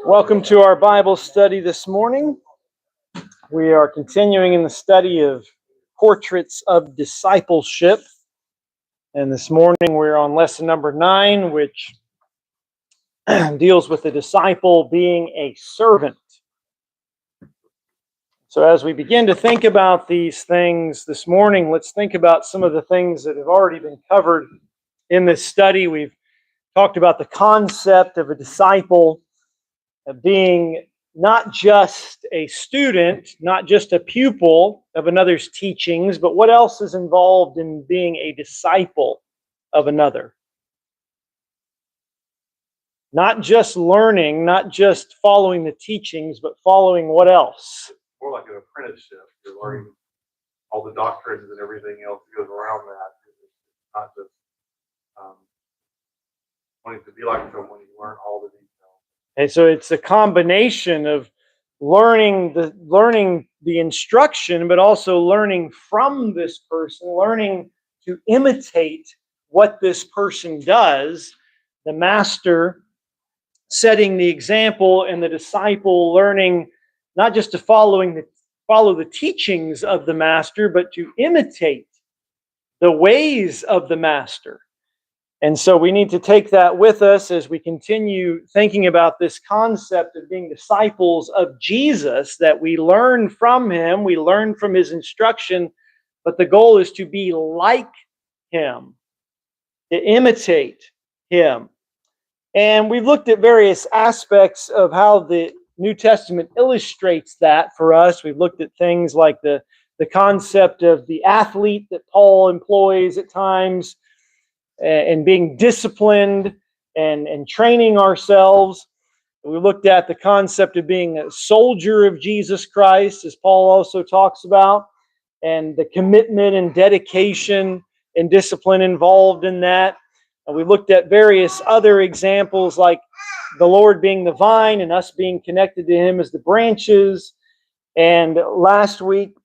Welcome to our Bible study this morning. We are continuing in the study of portraits of discipleship. And this morning we're on lesson number 9, which deals with the disciple being a servant. So as we begin to think about these things this morning, let's think about some of the things that have already been covered in this study. We've talked about the concept of a disciple being not just a student, not just a pupil of another's teachings, but what else is involved in being a disciple of another? Not just learning, not just following the teachings, but following what else? More like an apprenticeship. You're learning all the doctrines and everything else that goes around that. It's not just wanting to be like someone, you learn all the details. And so it's a combination of learning the instruction, but also learning from this person, learning to imitate what this person does, the master setting the example, and the disciple learning not just to follow the teachings of the master, but to imitate the ways of the master. And so we need to take that with us as we continue thinking about this concept of being disciples of Jesus, that we learn from him, we learn from his instruction, but the goal is to be like him, to imitate him. And we've looked at various aspects of how the New Testament illustrates that for us. We've looked at things like the concept of the athlete that Paul employs at times, and being disciplined and training ourselves. We looked at the concept of being a soldier of Jesus Christ, as Paul also talks about, and the commitment and dedication and discipline involved in that. And we looked at various other examples, like the Lord being the vine and us being connected to him as the branches. And last week,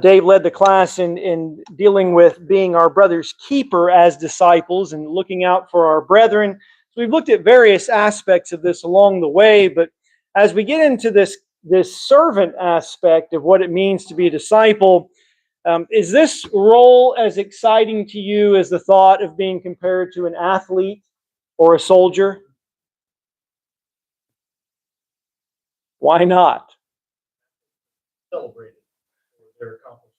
Dave led the class in dealing with being our brother's keeper as disciples and looking out for our brethren. So we've looked at various aspects of this along the way, but as we get into this servant aspect of what it means to be a disciple, is this role as exciting to you as the thought of being compared to an athlete or a soldier? Why not? Celebrated their accomplishments.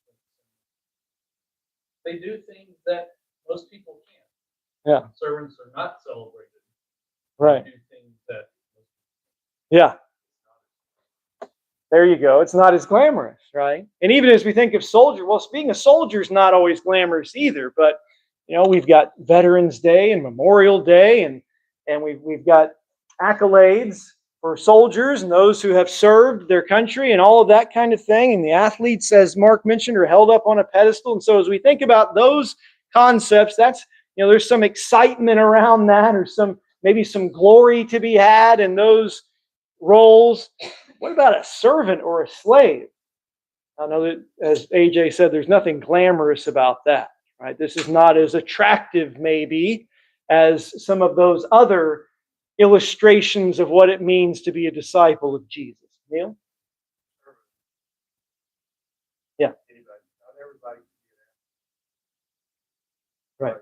They do things that most people can't. Yeah. Servants are not celebrated. Right. They do things that. Yeah. There you go. It's not as glamorous, right? And even as we think of soldier, well, being a soldier is not always glamorous either. But we've got Veterans Day and Memorial Day, and we've got accolades for soldiers and those who have served their country and all of that kind of thing. And the athletes, as Mark mentioned, are held up on a pedestal. And so as we think about those concepts, that's, there's some excitement around that, or maybe some glory to be had in those roles. What about a servant or a slave? I know that, as AJ said, there's nothing glamorous about that, right? This is not as attractive, maybe, as some of those other illustrations of what it means to be a disciple of Jesus. Neil? Yeah. Right.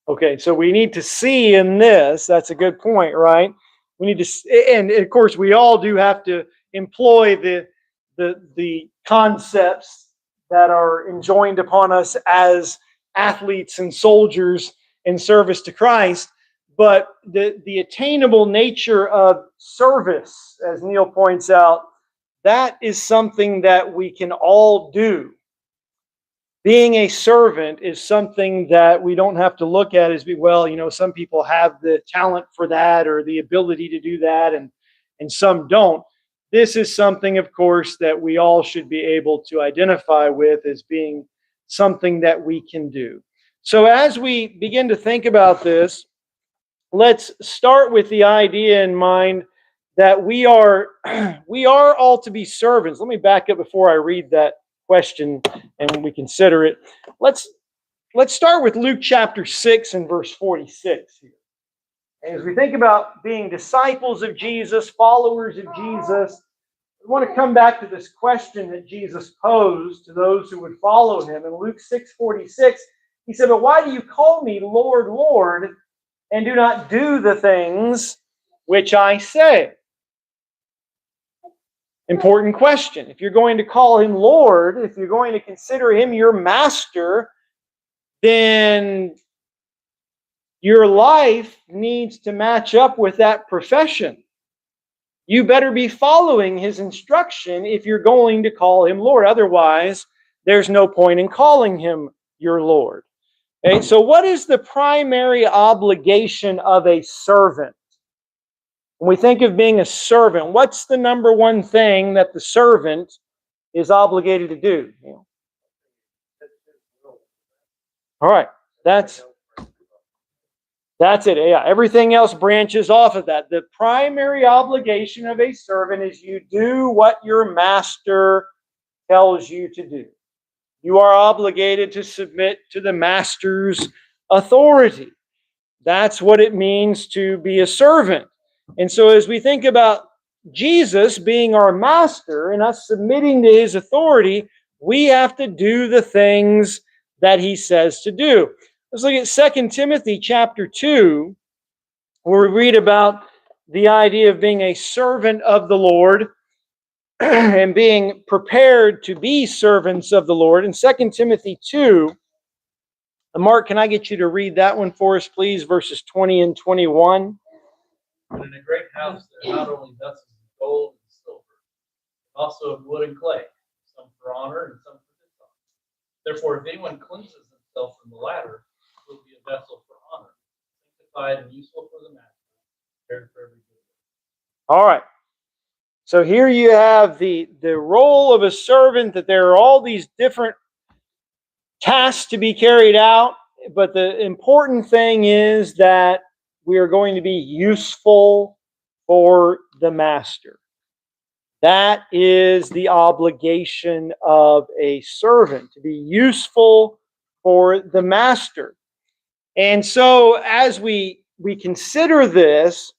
Okay, so we need to see in this, that's a good point, right? We need to, and of course we all do have to employ the concepts that are enjoined upon us as athletes and soldiers in service to Christ. But the attainable nature of service, as Neil points out, that is something that we can all do. Being a servant is something that we don't have to look at as, some people have the talent for that or the ability to do that, and some don't. This is something, of course, that we all should be able to identify with as being something that we can do. So as we begin to think about this, let's start with the idea in mind that we are all to be servants. Let me back up before I read that question and we consider it. Let's let's start with Luke chapter 6 and verse 46 here. As we think about being disciples of Jesus, followers of Jesus, we want to come back to this question that Jesus posed to those who would follow him. In Luke 6:46, he said, "But why do you call me Lord, Lord, and do not do the things which I say?" Important question. If you're going to call him Lord, if you're going to consider him your master, then your life needs to match up with that profession. You better be following his instruction if you're going to call him Lord. Otherwise, there's no point in calling him your Lord. Okay, so what is the primary obligation of a servant? When we think of being a servant, what's the number one thing that the servant is obligated to do? All right, that's it. Yeah, everything else branches off of that. The primary obligation of a servant is you do what your master tells you to do. You are obligated to submit to the master's authority. That's what it means to be a servant. And so as we think about Jesus being our master and us submitting to his authority, we have to do the things that he says to do. Let's look at 2 Timothy chapter 2, where we read about the idea of being a servant of the Lord and being prepared to be servants of the Lord. In 2 Timothy 2, Mark, can I get you to read that one for us, please? Verses 20 and 21. But in a great house there are not only vessels of gold and silver, but also of wood and clay, some for honor and some for dishonor. Therefore, if anyone cleanses himself from the latter, he will be a vessel for honor, sanctified and useful for the master, prepared for every good work. All right. So here you have the role of a servant, that there are all these different tasks to be carried out, but the important thing is that we are going to be useful for the master. That is the obligation of a servant, to be useful for the master. And so as we consider this,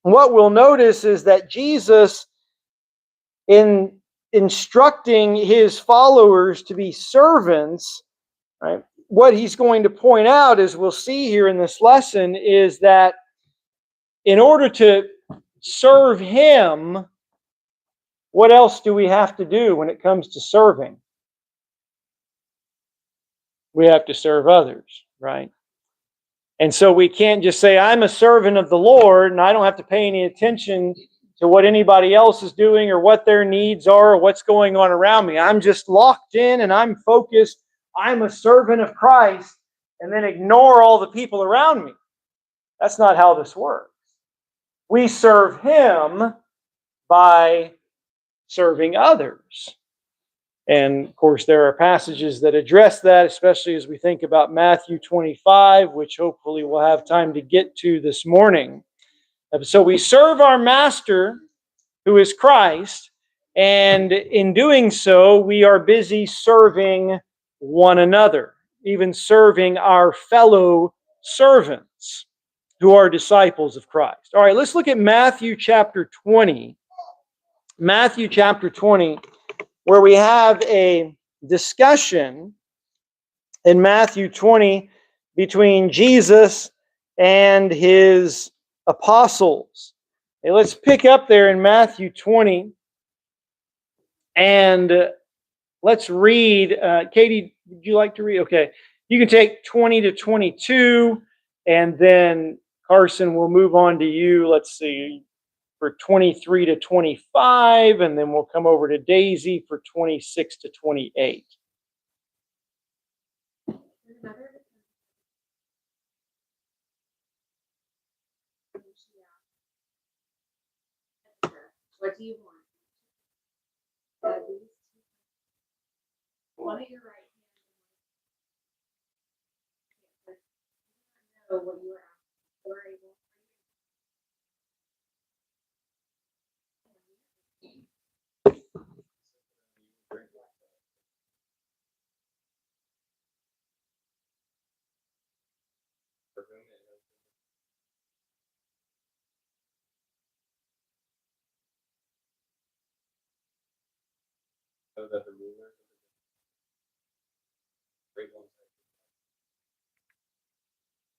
what we'll notice is that Jesus, in instructing his followers to be servants, right, what he's going to point out, as we'll see here in this lesson, is that in order to serve him, what else do we have to do when it comes to serving? We have to serve others, right? And so we can't just say, I'm a servant of the Lord, and I don't have to pay any attention to what anybody else is doing or what their needs are or what's going on around me. I'm just locked in and I'm focused. I'm a servant of Christ, and then ignore all the people around me. That's not how this works. We serve him by serving others. And of course, there are passages that address that, especially as we think about Matthew 25, which hopefully we'll have time to get to this morning. So we serve our master, who is Christ, and in doing so, we are busy serving one another, even serving our fellow servants who are disciples of Christ. All right, let's look at Matthew chapter 20. Matthew chapter 20, where we have a discussion in Matthew 20 between Jesus and his apostles. Okay, let's pick up there in Matthew 20 and let's read. Katie, would you like to read? Okay, you can take 20 to 22, and then Carson will move on to you. Let's see, for 23 to 25, and then we'll come over to Daisy for 26 to 28. What do you want? One of your right hand. Know what you are asking for. him and so that the rulers of the great ones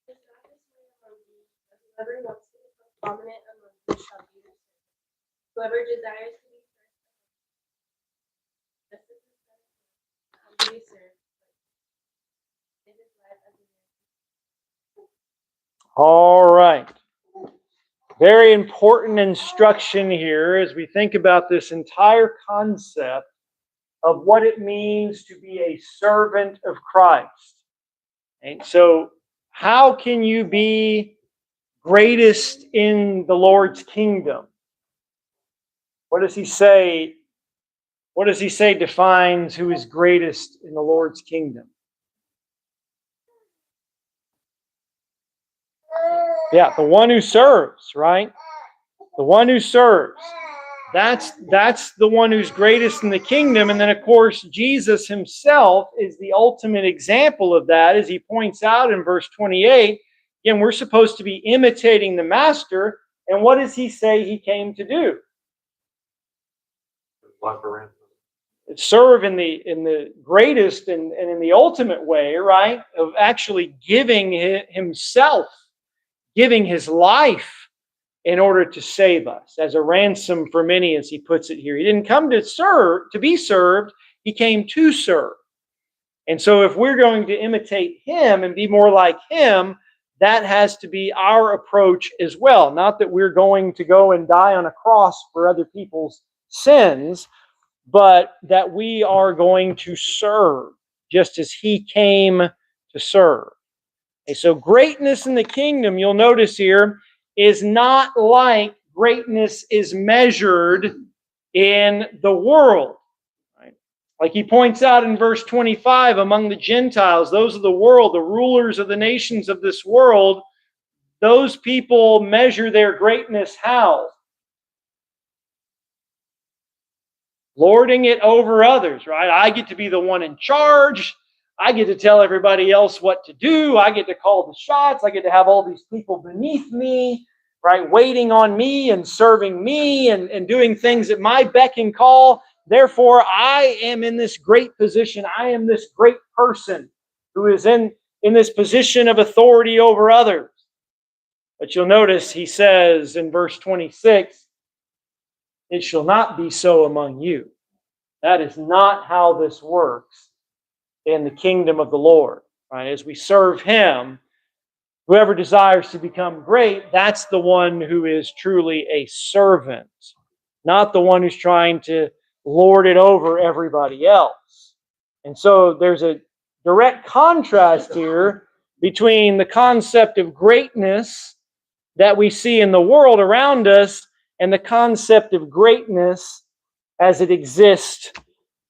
Is not this way among you, but whoever wants to become prominent among you shall be your servant. Whoever desires to be first among you, just as the Son of Man come to be served, but give his life as a ransom. All right. Very important instruction here as we think about this entire concept of what it means to be a servant of Christ. And so, how can you be greatest in the Lord's kingdom? What does he say? What does he say defines who is greatest in the Lord's kingdom? Yeah, the one who serves, right? The one who serves. That's the one who's greatest in the kingdom. And then, of course, Jesus himself is the ultimate example of that, as he points out in verse 28. Again, we're supposed to be imitating the master. And what does he say he came to do? Life for ransom. Serve in the greatest and in the ultimate way, right? Of actually giving himself, giving his life in order to save us as a ransom for many, as he puts it here. He didn't come to serve, to be served. He came to serve. And so if we're going to imitate him and be more like him, that has to be our approach as well. Not that we're going to go and die on a cross for other people's sins, but that we are going to serve just as he came to serve. Okay, so greatness in the kingdom, you'll notice here, is not like greatness is measured in the world. Right? Like he points out in verse 25, among the Gentiles, those of the world, the rulers of the nations of this world, those people measure their greatness how? Lording it over others, right? I get to be the one in charge. I get to tell everybody else what to do. I get to call the shots. I get to have all these people beneath me, right? Waiting on me and serving me and doing things at my beck and call. Therefore, I am in this great position. I am this great person who is in this position of authority over others. But you'll notice he says in verse 26, it shall not be so among you. That is not how this works in the kingdom of the Lord. Right? As we serve him, whoever desires to become great, that's the one who is truly a servant, not the one who's trying to lord it over everybody else. And so there's a direct contrast here between the concept of greatness that we see in the world around us and the concept of greatness as it exists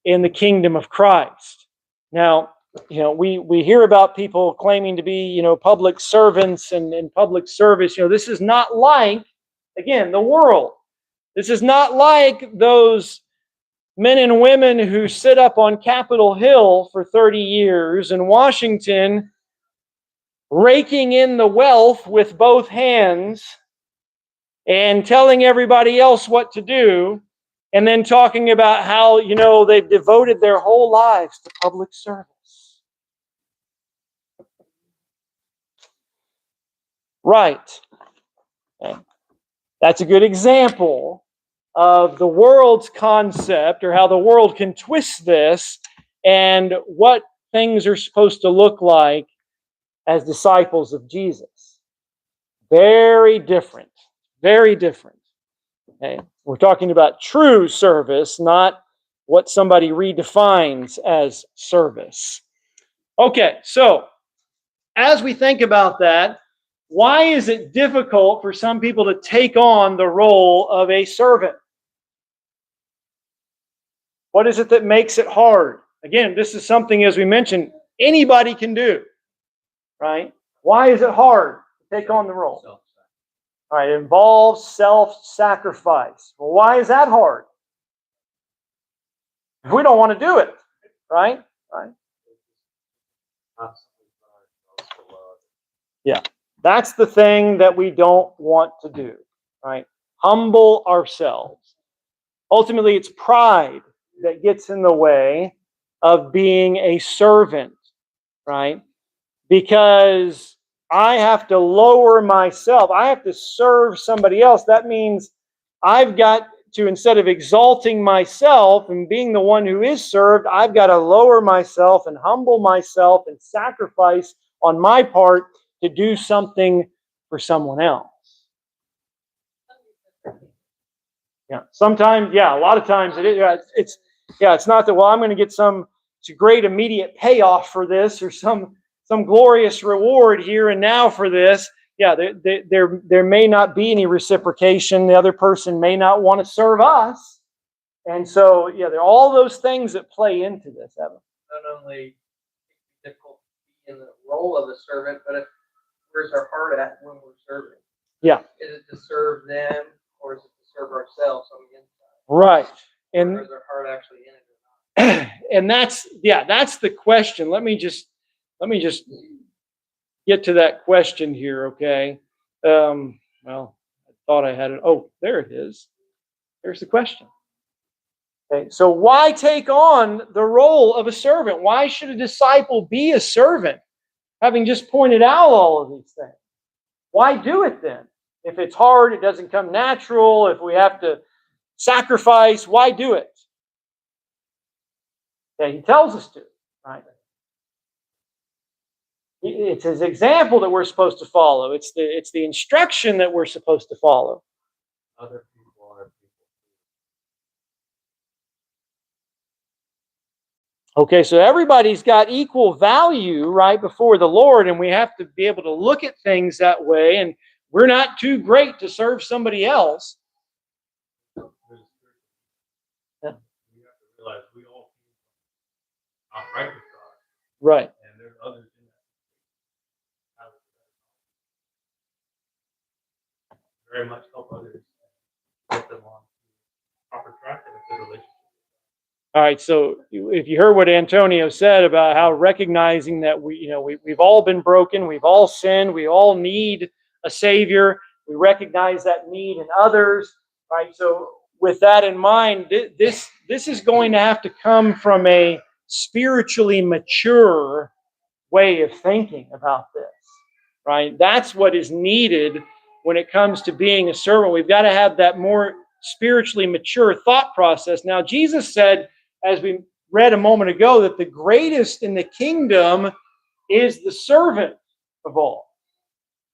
in the kingdom of Christ. Now, we hear about people claiming to be, public servants and public service. This is not like, again, the world. This is not like those men and women who sit up on Capitol Hill for 30 years in Washington, raking in the wealth with both hands and telling everybody else what to do, and then talking about how, they've devoted their whole lives to public service. Right. Okay. That's a good example of the world's concept, or how the world can twist this, and what things are supposed to look like as disciples of Jesus. Very different. Very different. Okay. We're talking about true service, not what somebody redefines as service. Okay, so as we think about that, why is it difficult for some people to take on the role of a servant? What is it that makes it hard? Again, this is something, as we mentioned, anybody can do, right? Why is it hard to take on the role? All right, it involves self-sacrifice. Well, why is that hard? We don't want to do it, right? Right. Yeah. That's the thing that we don't want to do, right? Humble ourselves. Ultimately, it's pride that gets in the way of being a servant, right? Because I have to lower myself. I have to serve somebody else. That means I've got to, instead of exalting myself and being the one who is served, I've got to lower myself and humble myself and sacrifice on my part to do something for someone else. Yeah, sometimes, yeah, a lot of times it is. It's not that, well, I'm going to get some great immediate payoff for this or some glorious reward here and now for this. Yeah, there may not be any reciprocation. The other person may not want to serve us. And so, yeah, there are all those things that play into this, Evan. Not only difficult to be in the role of a servant, but where's our heart at when we're serving? Yeah. Is it to serve them, or is it to serve ourselves on the inside? Right. Or is our heart actually in it or not? And that's the question. Let me just get to that question here, okay? Well, I thought I had it. Oh, there it is. There's the question. Okay, so why take on the role of a servant? Why should a disciple be a servant? Having just pointed out all of these things. Why do it then? If it's hard, it doesn't come natural, if we have to sacrifice, why do it? Yeah, he tells us to, right? It's his example that we're supposed to follow. It's the instruction that we're supposed to follow. Other people are people. Okay, so everybody's got equal value right before the Lord, and we have to be able to look at things that way, and we're not too great to serve somebody else. Yeah. We have to realize we all not right with God. Right. And there's others in that. Very much help others, get them on proper track and a good relationship. All right, so if you heard what Antonio said about how recognizing that we've all been broken, we've all sinned, we all need a Savior, we recognize that need in others, right? So with that in mind, this is going to have to come from a spiritually mature way of thinking about this, right? That's what is needed when it comes to being a servant. We've got to have that more spiritually mature thought process. Now, Jesus said, as we read a moment ago, that the greatest in the kingdom is the servant of all.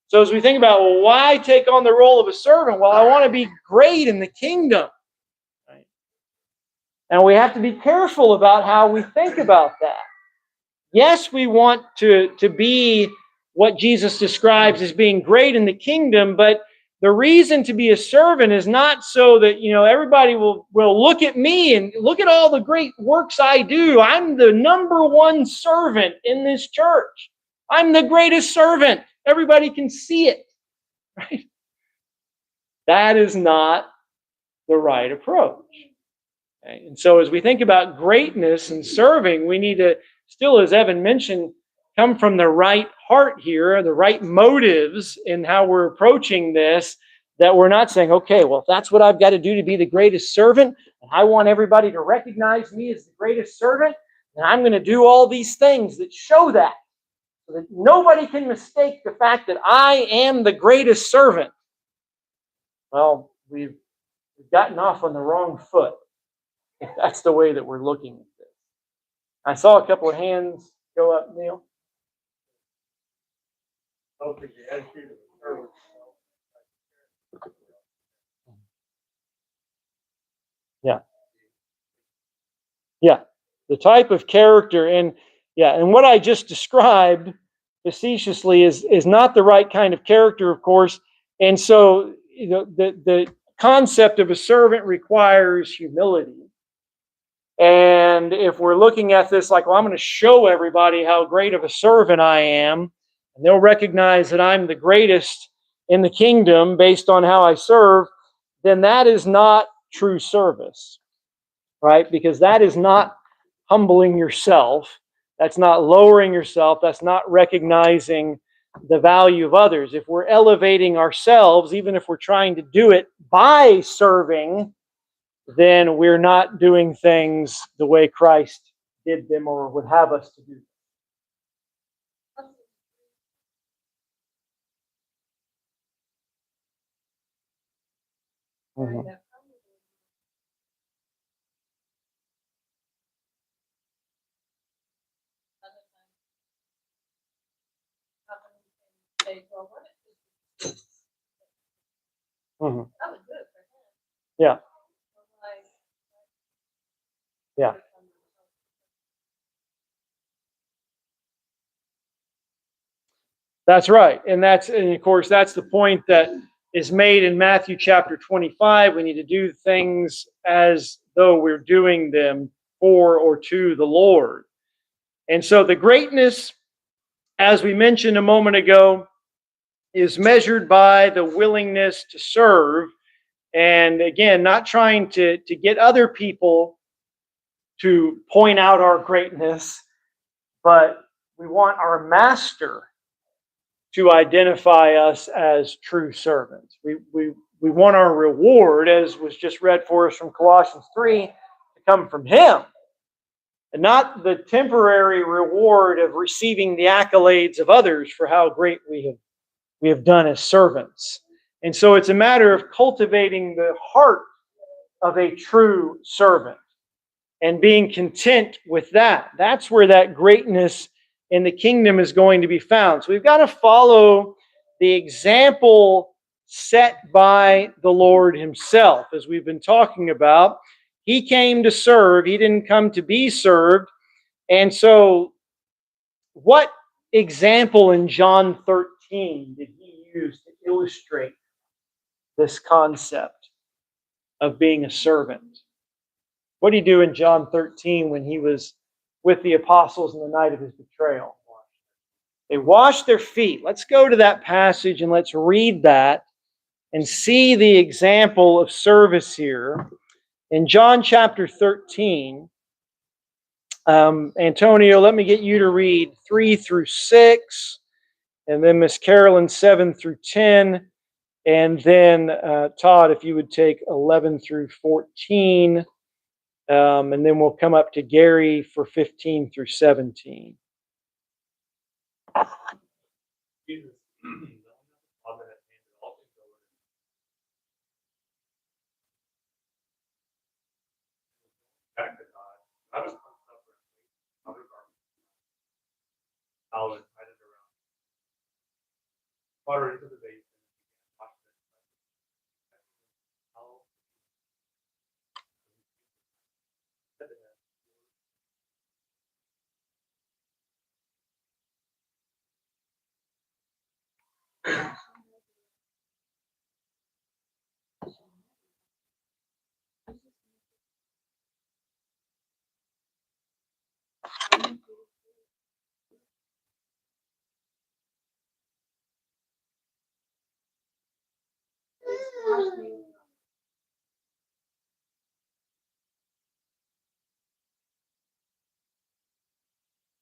So as we think about, well, why take on the role of a servant? Well, I want to be great in the kingdom. Right? And we have to be careful about how we think about that. Yes, we want to be what Jesus describes as being great in the kingdom, but the reason to be a servant is not so that, everybody will look at me and look at all the great works I do. I'm the number one servant in this church. I'm the greatest servant. Everybody can see it. Right? That is not the right approach. Okay? And so as we think about greatness and serving, we need to still, as Evan mentioned, come from the right heart here, the right motives in how we're approaching this, that we're not saying, okay, well, if that's what I've got to do to be the greatest servant, and I want everybody to recognize me as the greatest servant, then I'm going to do all these things that show that, so that nobody can mistake the fact that I am the greatest servant. Well, we've gotten off on the wrong foot, if that's the way that we're looking at this. I saw a couple of hands go up, Neil. I don't think the attitude of the servant. Yeah, the type of character, and what I just described facetiously is not the right kind of character, of course. And so, the concept of a servant requires humility. And if we're looking at this like, well, I'm going to show everybody how great of a servant I am, and they'll recognize that I'm the greatest in the kingdom based on how I serve, then that is not true service, right? Because that is not humbling yourself. That's not lowering yourself. That's not recognizing the value of others. If we're elevating ourselves, even if we're trying to do it by serving, then we're not doing things the way Christ did them or would have us to do them. Mhm. Mhm. That was good for him. Yeah. Like, Yeah. That's right. And of course, that's the point that is made in Matthew chapter 25. We need to do things as though we're doing them for or to the Lord. And so the greatness, as we mentioned a moment ago, is measured by the willingness to serve. And again, not trying to get other people to point out our greatness, but we want our master to identify us as true servants. We want our reward, as was just read for us from Colossians 3, to come from him, and not the temporary reward of receiving the accolades of others for how great we have done as servants. And so it's a matter of cultivating the heart of a true servant and being content with that. That's where that greatness in the kingdom is going to be found. So we've got to follow the example set by the Lord himself, as we've been talking about. He came to serve. He didn't come to be served. And so what example in John 13 did he use to illustrate this concept of being a servant? What did he do in John 13 when he was with the apostles on the night of his betrayal? They washed their feet. Let's go to that passage and let's read that and see the example of service here. In John chapter 13, Antonio, let me get you to read 3 through 6, and then Miss Carolyn 7 through 10, and then Todd, if you would take 11 through 14. And then we'll come up to Gary for 15 through 17. Jesus. Amen. Back to God. I was suffering. I'll invite it around. Water into the basin.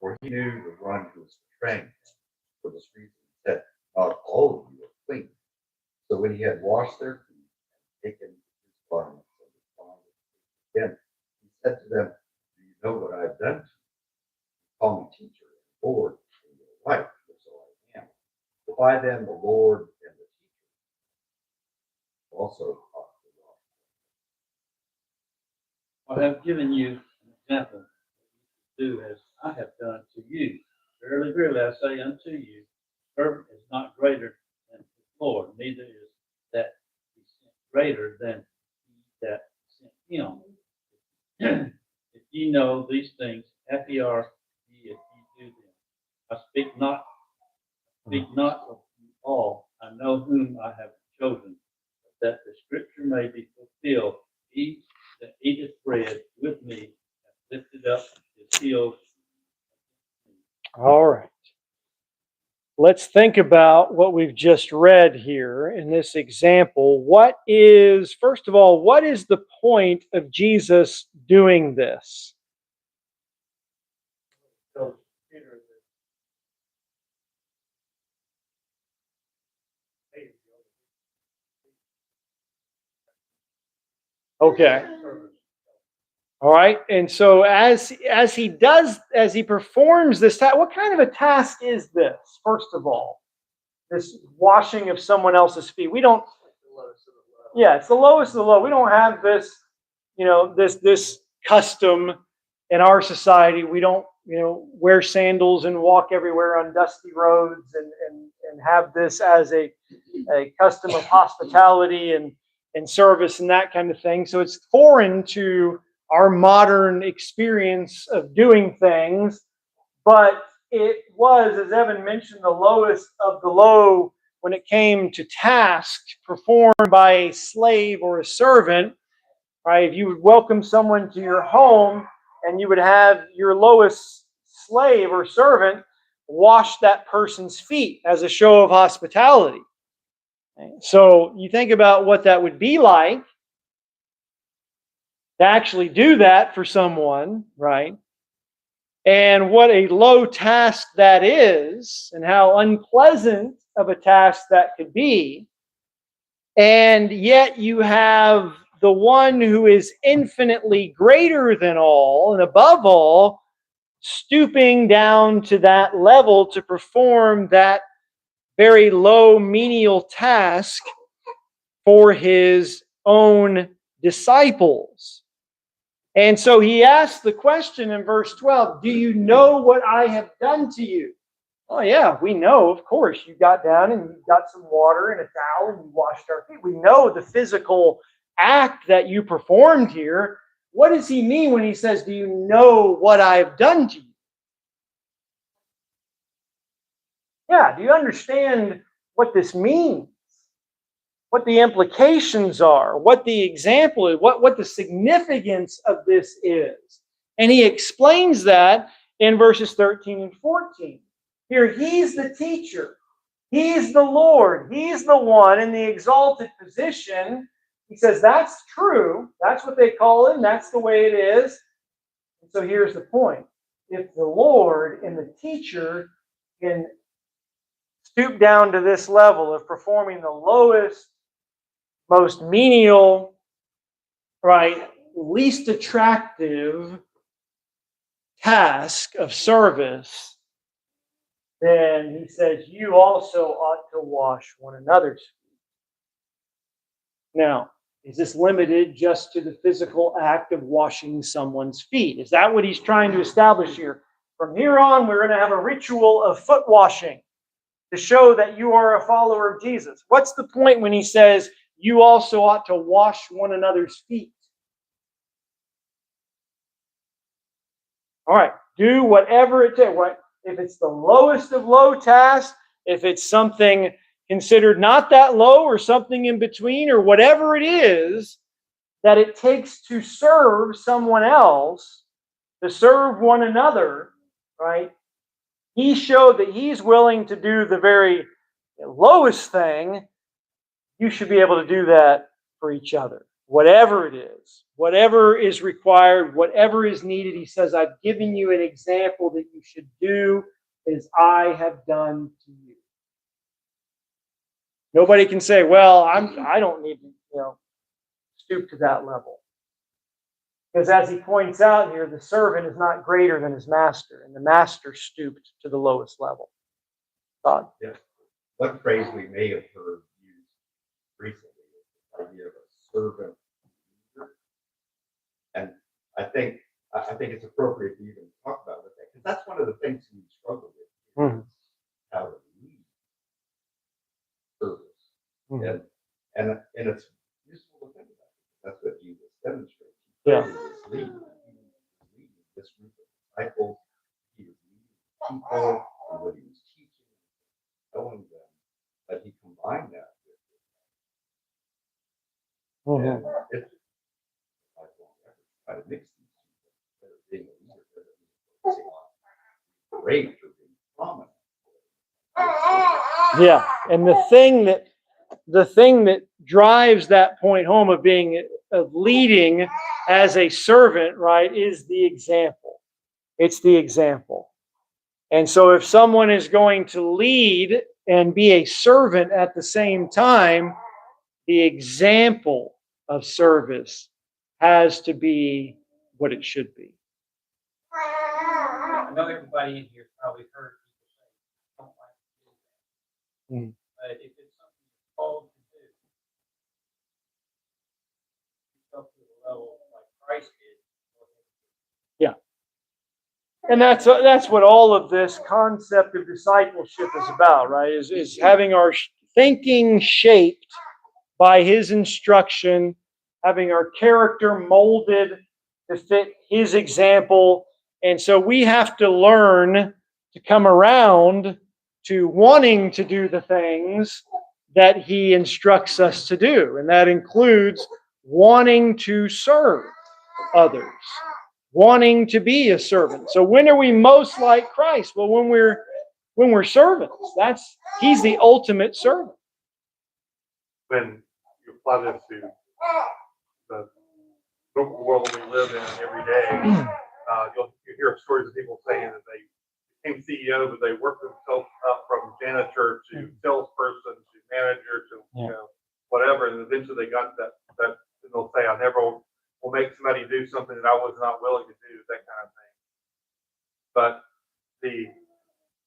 For he knew the one who was betraying him. For this reason, he said, not all of you are clean. So when he had washed their feet and taken his garments and responded again, he said to them, do you know what I have done to you? You call me teacher and Lord and your wife, for so I am. By them the Lord and the teacher also taught the law. I have given you an example. Do as I have done to you. Verily, verily, I say unto you, servant is not greater than his Lord, neither is that he sent greater than he that sent him. If ye know these things, happy are ye if ye do them. I speak not of you all. I know whom I have chosen, that the scripture may be fulfilled. He that eateth bread with me hath lifted up his heels. All right. Let's think about what we've just read here in this example. First of all, what is the point of Jesus doing this? So Peter Okay. All right. And so as he performs this task, what kind of a task is this, first of all? This washing of someone else's feet. We don't, yeah, it's the lowest of the low. We don't have this, this custom in our society. We don't, wear sandals and walk everywhere on dusty roads and have this as a custom of hospitality and service and that kind of thing. So it's foreign to our modern experience of doing things, but it was, as Evan mentioned, the lowest of the low when it came to tasks performed by a slave or a servant. Right? If you would welcome someone to your home and you would have your lowest slave or servant wash that person's feet as a show of hospitality. So you think about what that would be like to actually do that for someone, right? And what a low task that is, and how unpleasant of a task that could be. And yet you have the one who is infinitely greater than all and above all, stooping down to that level to perform that very low menial task for his own disciples. And so he asks the question in verse 12, do you know what I have done to you? Oh yeah, we know, of course. You got down and you got some water and a towel and you washed our feet. We know the physical act that you performed here. What does he mean when he says, do you know what I've done to you? Yeah, do you understand what this means? What the implications are, what the example is, what the significance of this is. And he explains that in verses 13 and 14. Here, he's the teacher. He's the Lord. He's the one in the exalted position. He says, that's true. That's what they call him. That's the way it is. And so here's the point. If the Lord and the teacher can stoop down to this level of performing the lowest, most menial, right, least attractive task of service, then he says, you also ought to wash one another's feet. Now, is this limited just to the physical act of washing someone's feet? Is that what he's trying to establish here? From here on, we're going to have a ritual of foot washing to show that you are a follower of Jesus. What's the point when he says, you also ought to wash one another's feet? All right, do whatever it takes. Right? If it's the lowest of low tasks, if it's something considered not that low or something in between or whatever it is that it takes to serve someone else, to serve one another, right? He showed that he's willing to do the very lowest thing. You should be able to do that for each other. Whatever it is, whatever is required, whatever is needed, he says, I've given you an example that you should do as I have done to you. Nobody can say, well, I don't need to, stoop to that level. Because as he points out here, the servant is not greater than his master, and the master stooped to the lowest level. God. Yeah. One phrase we may have heard used recently is the idea of a servant leader. And I think it's appropriate to even talk about that, because that's one of the things we struggle with. Mm-hmm. How to lead service. Mm-hmm. And it's useful to think about it. That's what Jesus demonstrates. Yeah. He was leading this group of disciples. He was leading people and what he was teaching, showing them that he combined that with it. Mm-hmm. And it's a lifelong effort to try to mix these two things. Instead of being a leader, instead of focusing on great or being prominent. Yeah, and the thing that drives that point home of leading as a servant, right, is the example. It's the example. And so if someone is going to lead and be a servant at the same time, the example of service has to be what it should be. I know everybody in here probably heard people say, I don't like to do that. Mm. But if it's something you're called to do, yourself to the level like Christ did. And that's what all of this concept of discipleship is about, right? Is having our thinking shaped by his instruction, having our character molded to fit his example. And so we have to learn to come around to wanting to do the things that he instructs us to do. And that includes wanting to serve others, wanting to be a servant. So when are we most like Christ? Well, when we're servants. He's the ultimate servant. When you apply this to the world we live in every day, you hear stories of people saying that they became CEO, but they worked themselves up from janitor to salesperson to manager to whatever, and eventually they got that. And they'll say, "I never will make somebody do something that I was not willing to do," that kind of thing. But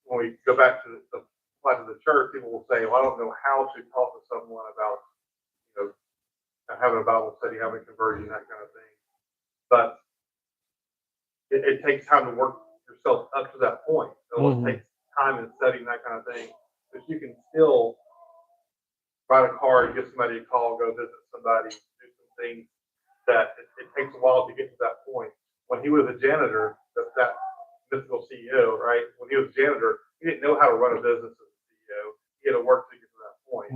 when we go back to the part of the church, people will say, "Well, I don't know how to talk to someone about, having a Bible study, having a conversion, that kind of thing." But it takes time to work yourself up to that point. So it takes time and studying, that kind of thing. But you can still write a card, give somebody a call, go visit somebody, do some things. That it takes a while to get to that point. When he was a janitor, that mythical CEO, right? When he was a janitor, he didn't know how to run a business as a CEO. He had to work to get to that point.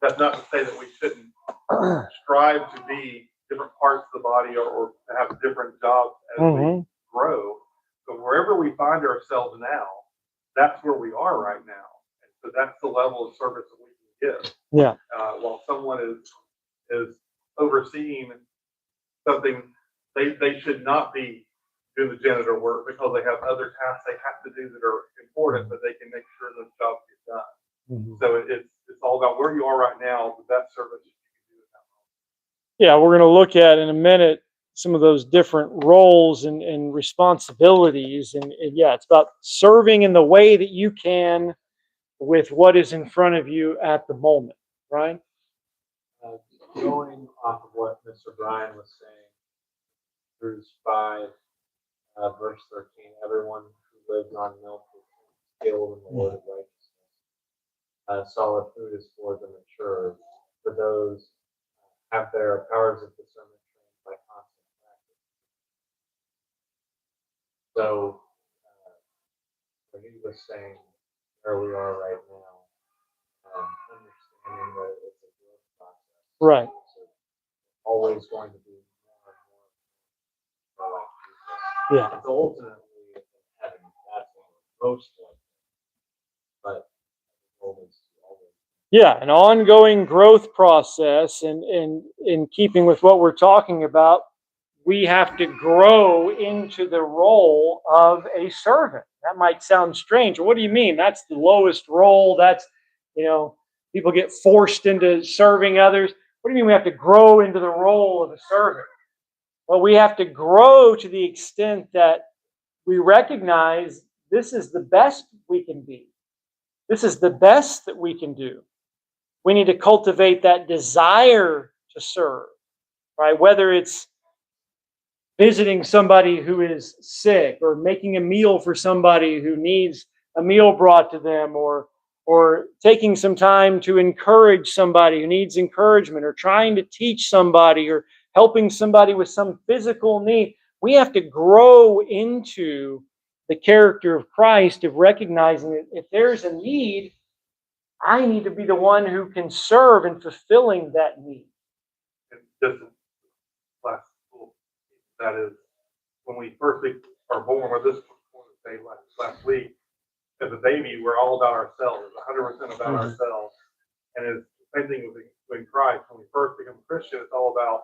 That's not to say that we shouldn't strive to be different parts of the body or to have different jobs as we grow. But wherever we find ourselves now, that's where we are right now. And so that's the level of service that we can give. Yeah. While someone is overseeing something, they should not be doing the janitor work because they have other tasks they have to do that are important, but they can make sure those jobs get done. So it's all about where you are right now, the best service you can do at that moment. Yeah, we're going to look at in a minute some of those different roles and responsibilities. And yeah, it's about serving in the way that you can with what is in front of you at the moment, right? Going off of what Mr. Brian was saying, Hebrews 5, verse 13, everyone who lives on milk is skilled in the word of righteousness. Solid food is for the mature, for those have their powers of discernment trained by constant practice. So, when he was saying where we are right now, understanding that it's a growth process. Right. So always going to be more and more like Jesus. Yeah. It's ultimately in heaven. That's most likely. But the goal is to always. Yeah, an ongoing growth process, and in keeping with what we're talking about, we have to grow into the role of a servant. That might sound strange. What do you mean? That's the lowest role. That's, people get forced into serving others. What do you mean we have to grow into the role of a servant? Well, we have to grow to the extent that we recognize this is the best we can be. This is the best that we can do. We need to cultivate that desire to serve, right? Whether it's visiting somebody who is sick, or making a meal for somebody who needs a meal brought to them, or taking some time to encourage somebody who needs encouragement, or trying to teach somebody, or helping somebody with some physical need. We have to grow into the character of Christ, of recognizing that if there's a need, I need to be the one who can serve in fulfilling that need. And just last little piece of that is when we first are born, or this day last week, as a baby, we're all about ourselves, 100% about ourselves. And it's the same thing with Christ. When we first become Christian, it's all about,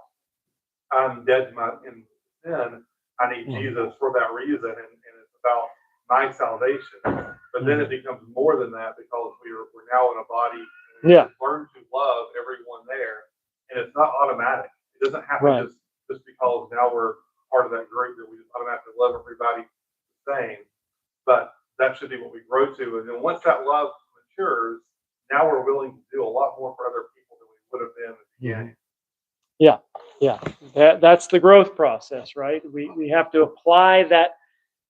I'm dead in sin. I need Jesus for that reason. And it's about my salvation. But then it becomes more than that, because we're now in a body. And we learn to love everyone there. And it's not automatic. It doesn't happen just because that should be what we grow to. And then once that love matures, now we're willing to do a lot more for other people than we would have been at the beginning. Yeah, that's the growth process, right? We have to apply that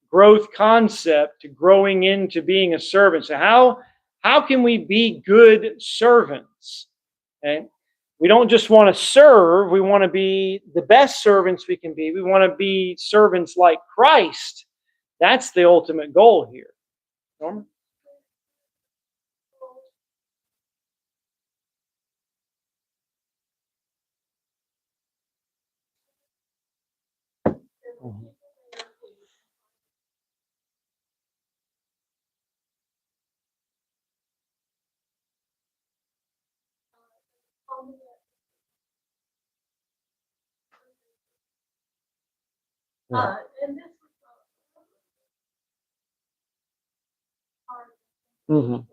growth concept to growing into being a servant. So how can we be good servants? Okay? We don't just want to serve, we want to be the best servants we can be. We want to be servants like Christ. That's the ultimate goal here. Norman? And this was Mhm.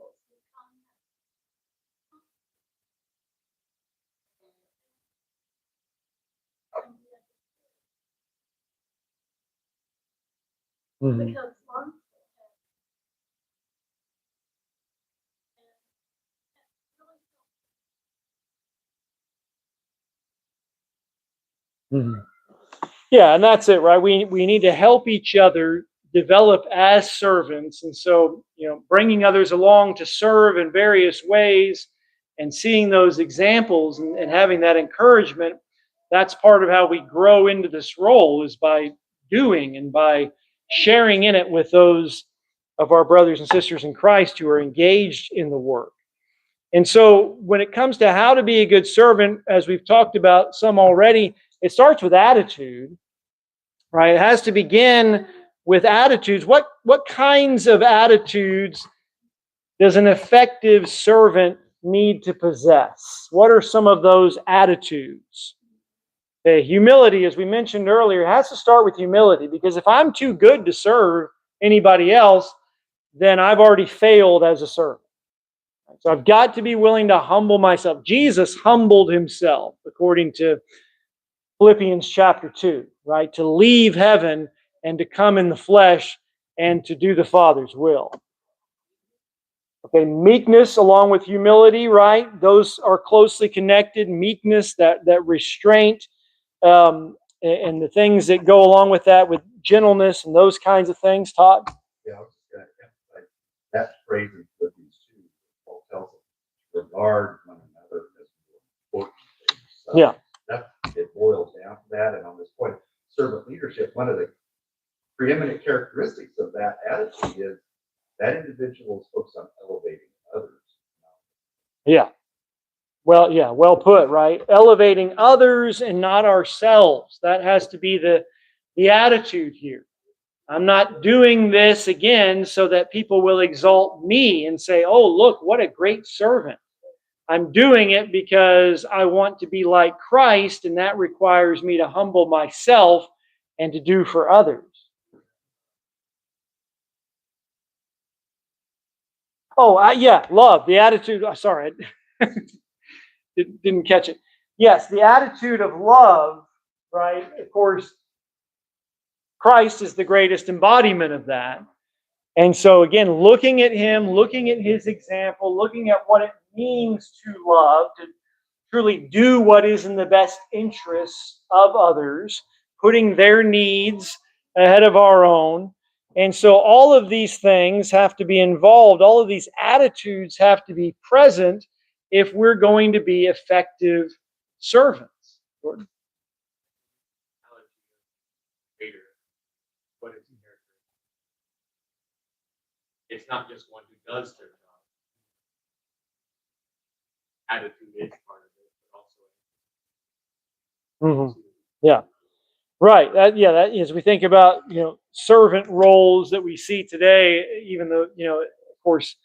Mhm. becomes harmful. Mhm. Yeah, and that's it, right? We need to help each other develop as servants, and so bringing others along to serve in various ways, and seeing those examples and having that encouragement. That's part of how we grow into this role, is by doing and by sharing in it with those of our brothers and sisters in Christ who are engaged in the work. And so, when it comes to how to be a good servant, as we've talked about some already, it starts with attitude, right? It has to begin with attitudes. What kinds of attitudes does an effective servant need to possess? What are some of those attitudes? Humility, as we mentioned earlier, has to start with humility, because if I'm too good to serve anybody else, then I've already failed as a servant. So I've got to be willing to humble myself. Jesus humbled himself, according to Philippians chapter 2, right? To leave heaven and to come in the flesh and to do the Father's will. Okay, meekness along with humility, right? Those are closely connected. Meekness, that restraint, and the things that go along with that, with gentleness and those kinds of things. Todd? Yeah, I was just going to emphasize that phrase in Philippians 2. Paul tells us to regard one another as important things. So Yeah. It boils down to that. And on this point, servant leadership, one of the preeminent characteristics of that attitude is that individual is focused on elevating others. Yeah. Well put, right? Elevating others and not ourselves. That has to be the attitude here. I'm not doing this again so that people will exalt me and say, oh, look, what a great servant. I'm doing it because I want to be like Christ, and that requires me to humble myself and to do for others. Oh, love, the attitude. Sorry, I didn't catch it. Yes, the attitude of love, right? Of course, Christ is the greatest embodiment of that. And so, again, looking at him, looking at his example, looking at what it means to love, to truly do what is in the best interests of others, putting their needs ahead of our own. And so all of these things have to be involved. All of these attitudes have to be present if we're going to be effective servants. Jordan? What is inherent? It's not just one who does their job. Attitude is part of it, but also. Mm-hmm. Yeah. Right. That as we think about, servant roles that we see today, even though, of course,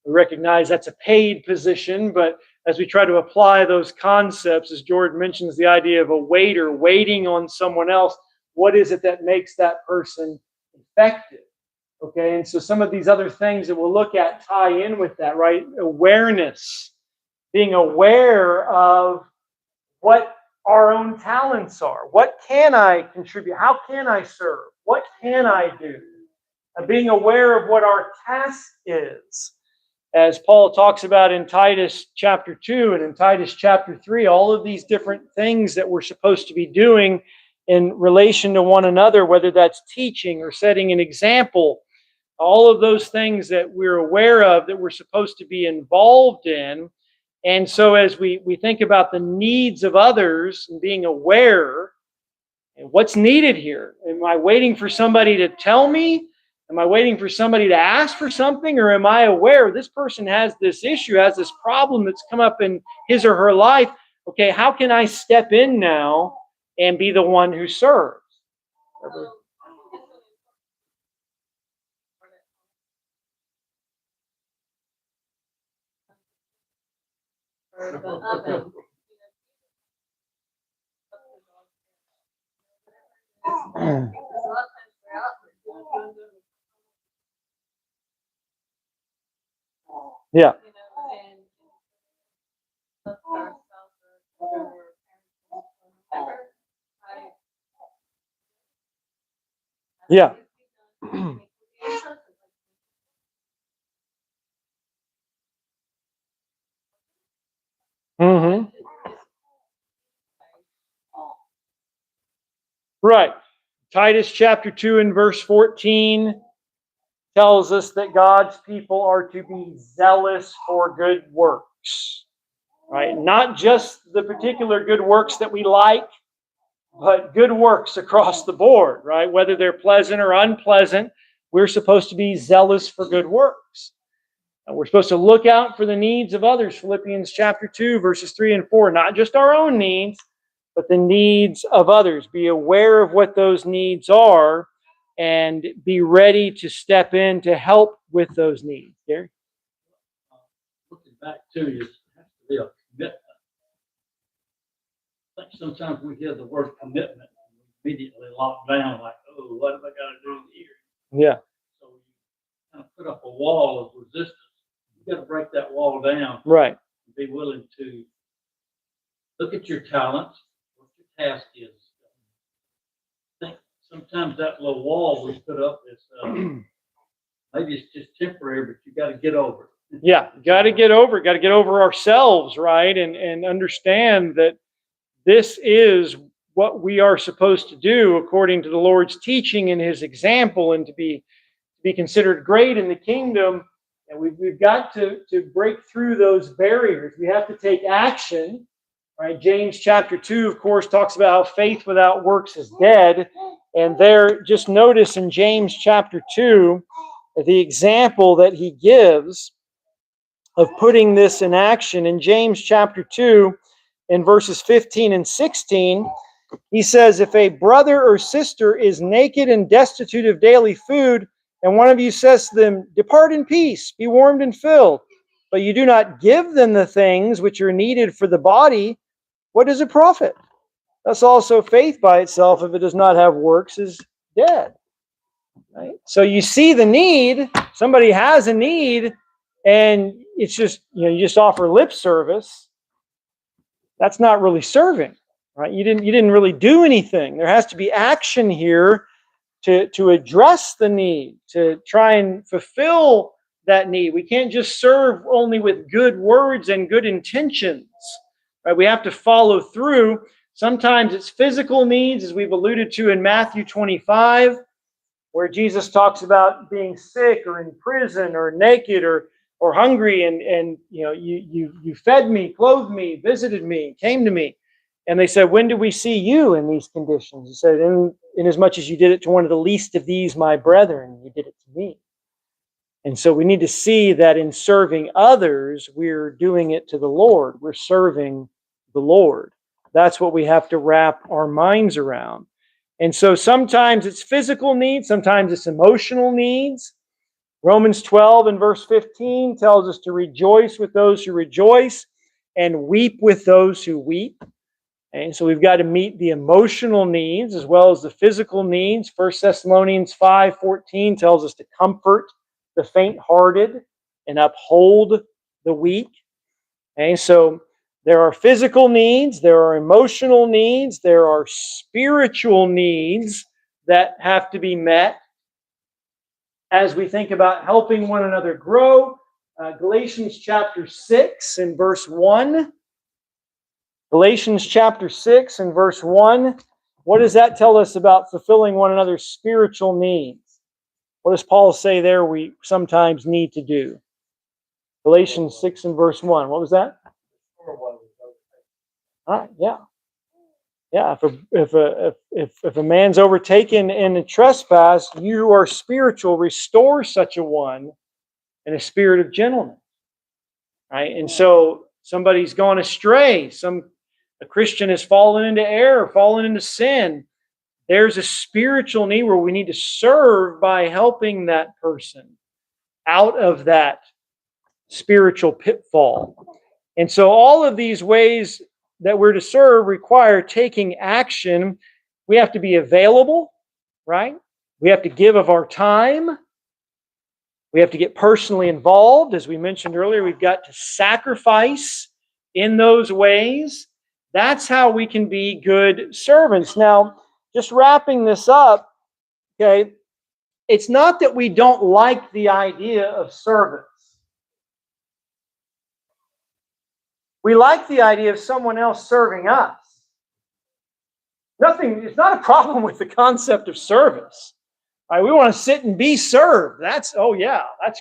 we recognize that's a paid position, but as we try to apply those concepts, as Jordan mentions, the idea of a waiter waiting on someone else, what is it that makes that person effective? Okay. And so some of these other things that we'll look at tie in with that, right? Awareness, being aware of what our own talents are. What can I contribute? How can I serve? What can I do? being aware of what our task is. As Paul talks about in Titus chapter 2 and in Titus chapter 3, all of these different things that we're supposed to be doing in relation to one another, whether that's teaching or setting an example, all of those things that we're aware of that we're supposed to be involved in. And so as we think about the needs of others and being aware, and what's needed here? Am I waiting for somebody to tell me? Am I waiting for somebody to ask for something? Or am I aware this person has this issue, has this problem that's come up in his or her life? Okay, how can I step in now and be the one who serves? Or the oven. A lot of times we're out, we're doing good. Yeah. You know, and look for ourselves or parents or whatever. Yeah. Mm-hmm. Right. Titus chapter 2 and verse 14 tells us that God's people are to be zealous for good works. Right? Not just the particular good works that we like, but good works across the board, right? Whether they're pleasant or unpleasant, we're supposed to be zealous for good works. And we're supposed to look out for the needs of others. Philippians chapter 2, verses 3 and 4, not just our own needs, but the needs of others. Be aware of what those needs are and be ready to step in to help with those needs. Gary? Looking back to you, it has to be a commitment. I think sometimes we hear the word commitment and we immediately lock down like, oh, what have I got to do here? Yeah. So you kind of put up a wall of resistance. You got to break that wall down. Right. And be willing to look at your talents, what your task is. I think sometimes that little wall we put up is maybe it's just temporary, but you got to get over it. Yeah, got to get over ourselves, right? And understand that this is what we are supposed to do according to the Lord's teaching and his example, and to be considered great in the kingdom. And we've got to break through those barriers. We have to take action, right? James chapter 2, of course, talks about how faith without works is dead. And there, just notice in James chapter 2, the example that he gives of putting this in action. In James chapter 2, in verses 15 and 16, he says, if a brother or sister is naked and destitute of daily food, and one of you says to them, depart in peace, be warmed and filled, but you do not give them the things which are needed for the body, what does it profit? Thus also faith by itself, if it does not have works, is dead. Right? So you see the need, somebody has a need, and it's just, you just offer lip service. That's not really serving, right? You didn't really do anything. There has to be action here to address the need, to try and fulfill that need. We can't just serve only with good words and good intentions, right? We have to follow through. Sometimes it's physical needs, as we've alluded to in Matthew 25, where Jesus talks about being sick or in prison or naked or hungry, and you fed me, clothed me, visited me, came to me. And they said, when do we see you in these conditions? He said, in as much as you did it to one of the least of these, my brethren, you did it to me. And so we need to see that in serving others, we're doing it to the Lord. We're serving the Lord. That's what we have to wrap our minds around. And so sometimes it's physical needs, sometimes it's emotional needs. Romans 12 and verse 15 tells us to rejoice with those who rejoice and weep with those who weep. And so we've got to meet the emotional needs as well as the physical needs. 1 Thessalonians 5:14 tells us to comfort the faint-hearted and uphold the weak. And so there are physical needs, there are emotional needs, there are spiritual needs that have to be met. as we think about helping one another grow. Galatians chapter 6 and verse 1. Galatians chapter 6 and verse 1. What does that tell us about fulfilling one another's spiritual needs? What does Paul say there we sometimes need to do? Galatians 6 and verse 1. What was that? Yeah. Yeah, if a man's overtaken in a trespass, you are spiritual, restore such a one in a spirit of gentleness. Right? And so somebody's gone astray, a Christian has fallen into error, fallen into sin. There's a spiritual need where we need to serve by helping that person out of that spiritual pitfall. And so all of these ways that we're to serve require taking action. We have to be available, right? We have to give of our time. We have to get personally involved. As we mentioned earlier, we've got to sacrifice in those ways. That's how we can be good servants. Now, just wrapping this up, okay, it's not that we don't like the idea of service. We like the idea of someone else serving us. It's not a problem with the concept of service. Right? We want to sit and be served. That's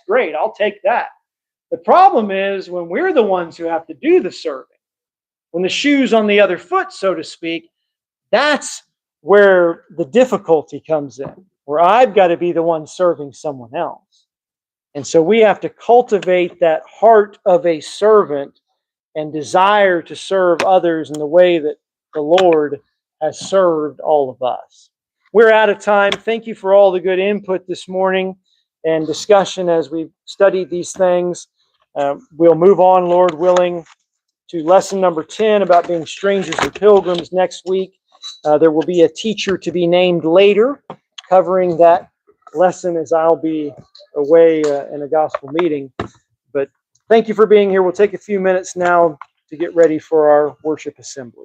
great. I'll take that. The problem is when we're the ones who have to do the serving, when the shoe's on the other foot, so to speak, that's where the difficulty comes in, where I've got to be the one serving someone else. And so we have to cultivate that heart of a servant and desire to serve others in the way that the Lord has served all of us. We're out of time. Thank you for all the good input this morning and discussion as we've studied these things. We'll move on, Lord willing, to lesson number 10 about being strangers and pilgrims next week. There will be a teacher to be named later covering that lesson as I'll be away in a gospel meeting. But thank you for being here. We'll take a few minutes now to get ready for our worship assembly.